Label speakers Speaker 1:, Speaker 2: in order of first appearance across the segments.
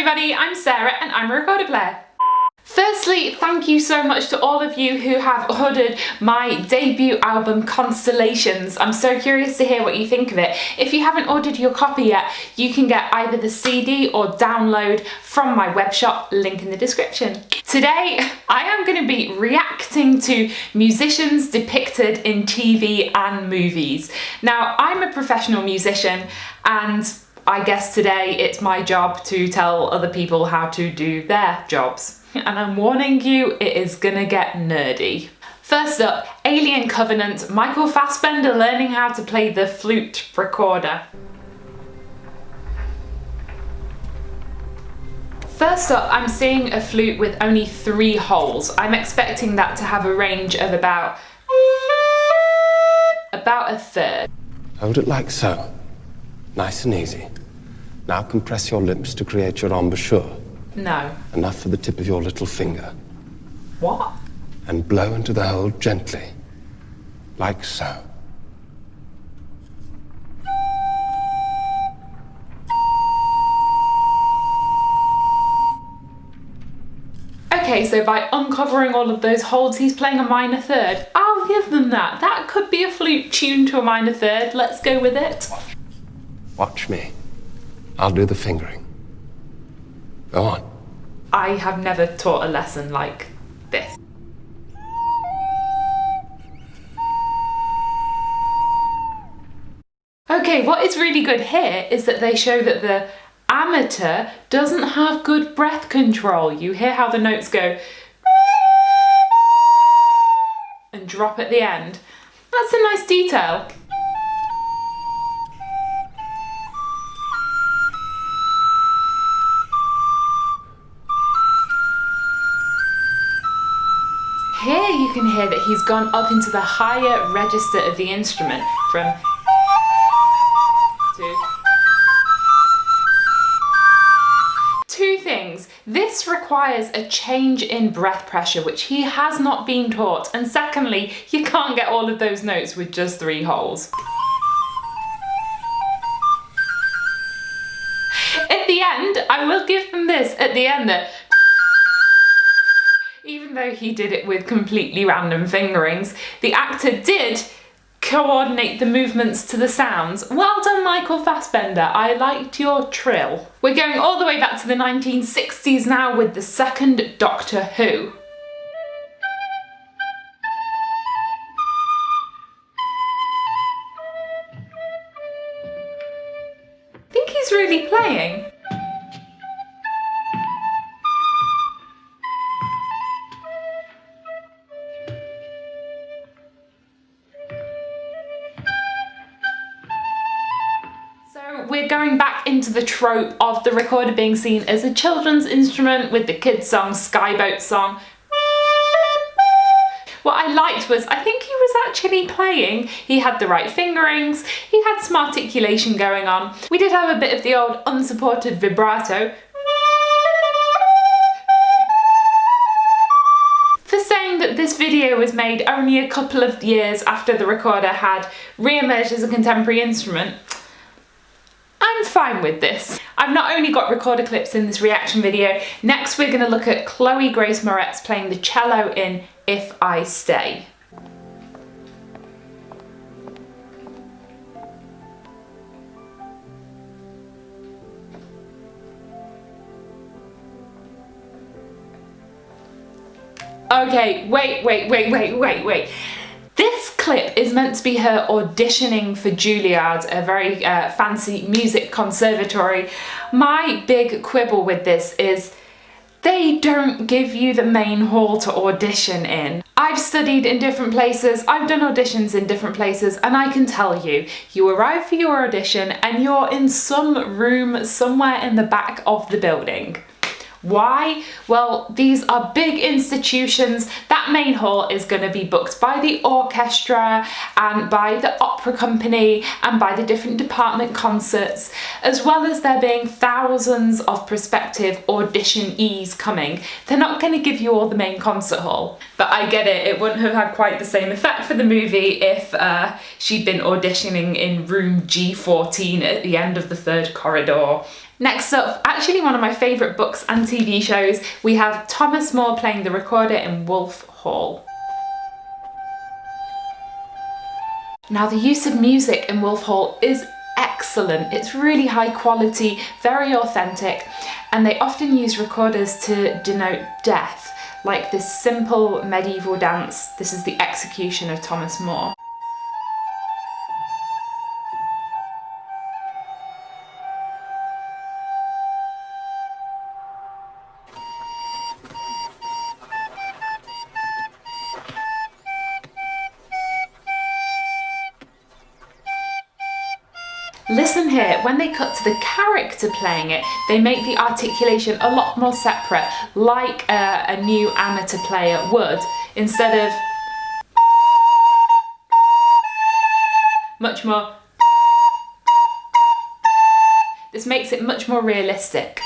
Speaker 1: everybody, I'm Sarah and I'm a recorder player. Firstly, thank you so much to all of you who have ordered my debut album Constellations. I'm so curious to hear what you think of it. If you haven't ordered your copy yet, you can get either the CD or download from my web shop, link in the description. Today, I am going to be reacting to musicians depicted in TV and movies. Now, I'm a professional musician and I guess today it's my job to tell other people how to do their jobs. And I'm warning you, it is gonna get nerdy. First up, Alien Covenant, Michael Fassbender learning how to play the flute recorder. First up, I'm seeing a flute with only 3 holes. I'm expecting that to have a range of about a third.
Speaker 2: Hold it like so. Nice and easy. Now compress your lips to create your embouchure.
Speaker 1: No.
Speaker 2: Enough for the tip of your little finger.
Speaker 1: What?
Speaker 2: And blow into the hole gently. Like so.
Speaker 1: Okay, so by uncovering all of those holes, he's playing a minor third. I'll give them that. That could be a flute tuned to a minor third. Let's go with it.
Speaker 2: Watch me. I'll do the fingering. Go on.
Speaker 1: I have never taught a lesson like this. Okay, what is really good here is that they show that the amateur doesn't have good breath control. You hear how the notes go and drop at the end. That's a nice detail. Here you can hear that he's gone up into the higher register of the instrument from to. Two things. This requires a change in breath pressure, which he has not been taught. And secondly, you can't get all of those notes with just 3 holes. At the end, I will give them this at the end that even though he did it with completely random fingerings, the actor did coordinate the movements to the sounds. Well done, Michael Fassbender. I liked your trill. We're going all the way back to the 1960s now with the second Doctor Who. I think he's really playing. We're going back into the trope of the recorder being seen as a children's instrument with the kids' song, Skyboat song. What I liked was, I think he was actually playing. He had the right fingerings, he had some articulation going on. We did have a bit of the old unsupported vibrato. For saying that this video was made only a couple of years after the recorder had re-emerged as a contemporary instrument, I'm fine with this. I've not only got recorder clips in this reaction video, next we're going to look at Chloe Grace Moretz playing the cello in If I Stay. Okay, wait. This clip is meant to be her auditioning for Juilliard, a very fancy music conservatory. My big quibble with this is they don't give you the main hall to audition in. I've studied in different places, I've done auditions in different places, and I can tell you, you arrive for your audition and you're in some room somewhere in the back of the building. Why? Well, these are big institutions. That main hall is going to be booked by the orchestra and by the opera company and by the different department concerts, as well as there being thousands of prospective auditionees coming. They're not going to give you all the main concert hall. But I get it, it wouldn't have had quite the same effect for the movie if she'd been auditioning in room G14 at the end of the third corridor. Next up, actually one of my favourite books and TV shows, we have Thomas More playing the recorder in Wolf Hall. Now the use of music in Wolf Hall is excellent. It's really high quality, very authentic, and they often use recorders to denote death, like this simple medieval dance. This is the execution of Thomas More. Listen here, when they cut to the character playing it, they make the articulation a lot more separate, like a new amateur player would, instead of much more. This makes it much more realistic.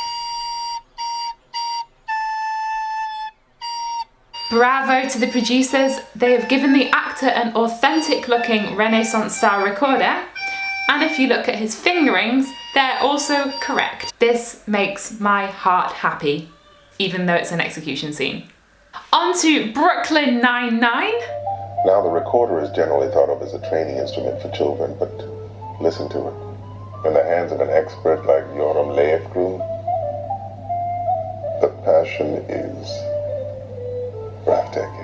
Speaker 1: Bravo to the producers, they have given the actor an authentic looking Renaissance style recorder. And if you look at his fingerings, they're also correct. This makes my heart happy, even though it's an execution scene. On to Brooklyn Nine-Nine.
Speaker 3: Now the recorder is generally thought of as a training instrument for children, but listen to it. In the hands of an expert like Yoram Leifgren, the passion is breathtaking.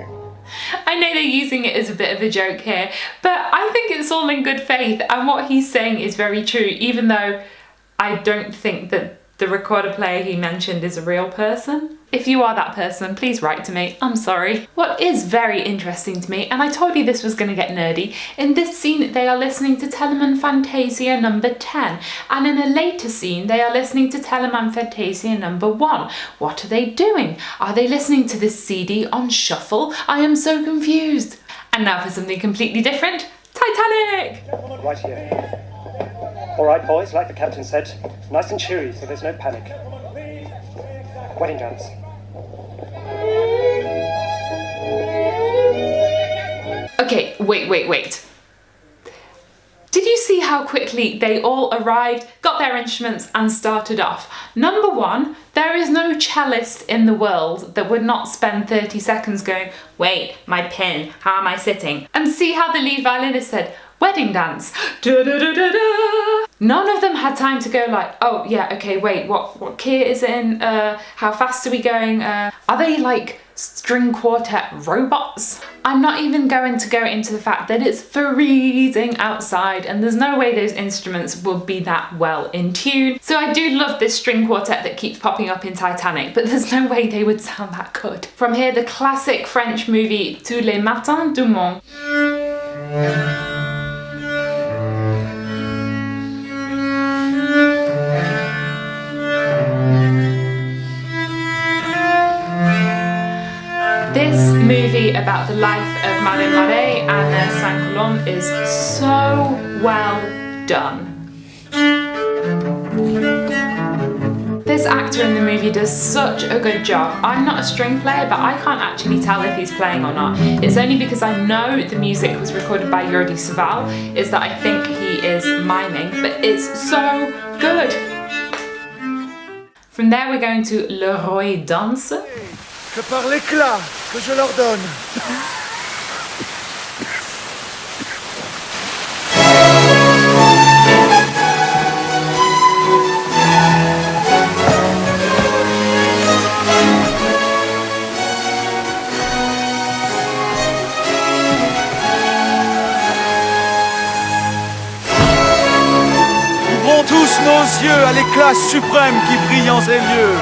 Speaker 1: I know they're using it as a bit of a joke here, but I think it's all in good faith, and what he's saying is very true, even though I don't think that the recorder player he mentioned is a real person. If you are that person, please write to me, I'm sorry. What is very interesting to me, and I told you this was going to get nerdy, in this scene they are listening to Telemann Fantasia number 10, and in a later scene they are listening to Telemann Fantasia number 1. What are they doing? Are they listening to this CD on shuffle? I am so confused. And now for something completely different, Titanic!
Speaker 4: Right here. All right, boys, like the captain said, nice and cheery, so there's no panic. Wedding dance.
Speaker 1: Okay, wait. Did you see how quickly they all arrived, got their instruments and started off? Number one, there is no cellist in the world that would not spend 30 seconds going, wait, my pin, how am I sitting? And see how the lead violinist said, wedding dance. Da, da, da, da, da. None of them had time to go like, oh yeah, okay, wait, what key is it in? How fast are we going? Are they like string quartet robots? I'm not even going to go into the fact that it's freezing outside and there's no way those instruments will be that well in tune. So I do love this string quartet that keeps popping up in Titanic, but there's no way they would sound that good. From here, the classic French movie Tous les matins du Monde. This movie about the life of Madame Marais and Saint-Colomb is so well done. This actor in the movie does such a good job. I'm not a string player, but I can't actually tell if he's playing or not. It's only because I know the music was recorded by Jordi Savall is that I think he is miming, but it's so good. From there we're going to Le Roi danse.
Speaker 5: Que par l'éclat que je leur donne. Ouvrons tous nos yeux à l'éclat suprême qui brille en ces lieux.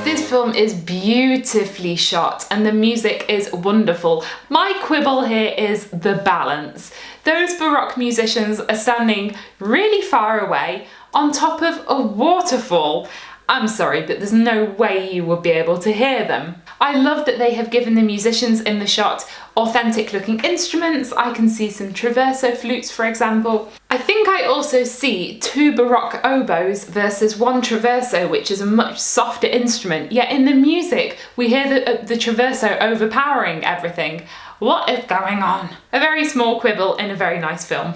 Speaker 1: This film is beautifully shot and the music is wonderful. My quibble here is the balance. Those Baroque musicians are standing really far away on top of a waterfall. I'm sorry, but there's no way you will be able to hear them. I love that they have given the musicians in the shot authentic looking instruments. I can see some traverso flutes, for example. I think I also see 2 Baroque oboes versus 1 traverso, which is a much softer instrument, yet in the music we hear the traverso overpowering everything. What is going on? A very small quibble in a very nice film.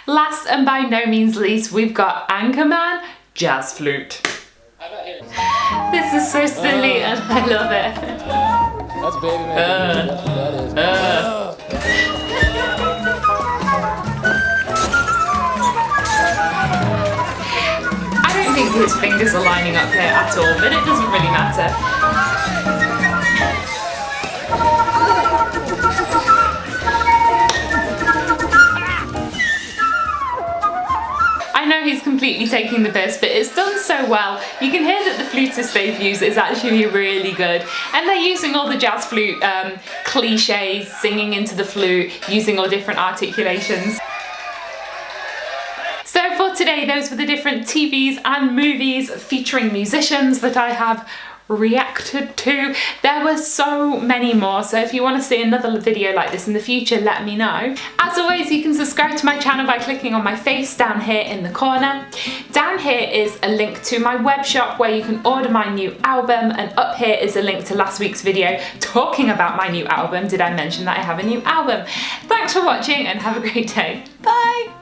Speaker 1: Last and by no means least, we've got Anchorman, jazz flute. This is so silly and I love it.
Speaker 6: That's baby making. That
Speaker 1: I don't think his fingers are lining up here at all, but it doesn't really matter. I know he's completely taking the piss, but it's done so well. You can hear that the flutist they've used is actually really good. And they're using all the jazz flute cliches, singing into the flute, using all different articulations. So for today, those were the different TVs and movies featuring musicians that I have reacted to. There were so many more, so if you want to see another video like this in the future, let me know. As always, you can subscribe to my channel by clicking on my face down here in the corner. Down here is a link to my web shop where you can order my new album, and up here is a link to last week's video talking about my new album. Did I mention that I have a new album? Thanks for watching and have a great day. Bye!